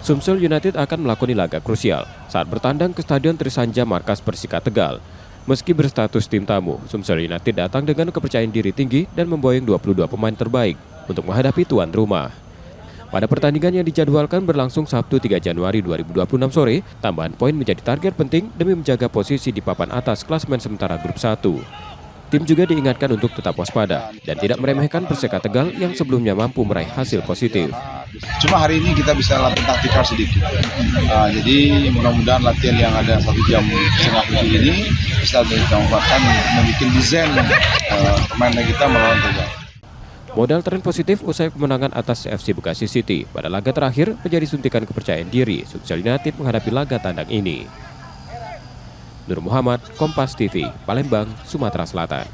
Sumsel United akan melakoni laga krusial saat bertandang ke Stadion Trisanja markas Persika Tegal. Meski berstatus tim tamu, Sumsel United datang dengan kepercayaan diri tinggi dan memboyong 22 pemain terbaik untuk menghadapi tuan rumah. Pada pertandingan yang dijadwalkan berlangsung Sabtu 3 Januari 2026 sore, tambahan poin menjadi target penting demi menjaga posisi di papan atas klasemen sementara grup 1. Tim juga diingatkan untuk tetap waspada dan tidak meremehkan Persika Tegal yang sebelumnya mampu meraih hasil positif. Cuma hari ini kita bisa latihan taktikal sedikit. Jadi mudah-mudahan latihan yang ada 1 jam setengah ini bisa dimanfaatkan membuat desain pemain kita melawan Tegal. Modal tren positif usai kemenangan atas FC Bekasi City pada laga terakhir menjadi suntikan kepercayaan diri Sumsel United menghadapi laga tandang ini. Nur Muhammad, Kompas TV, Palembang, Sumatera Selatan.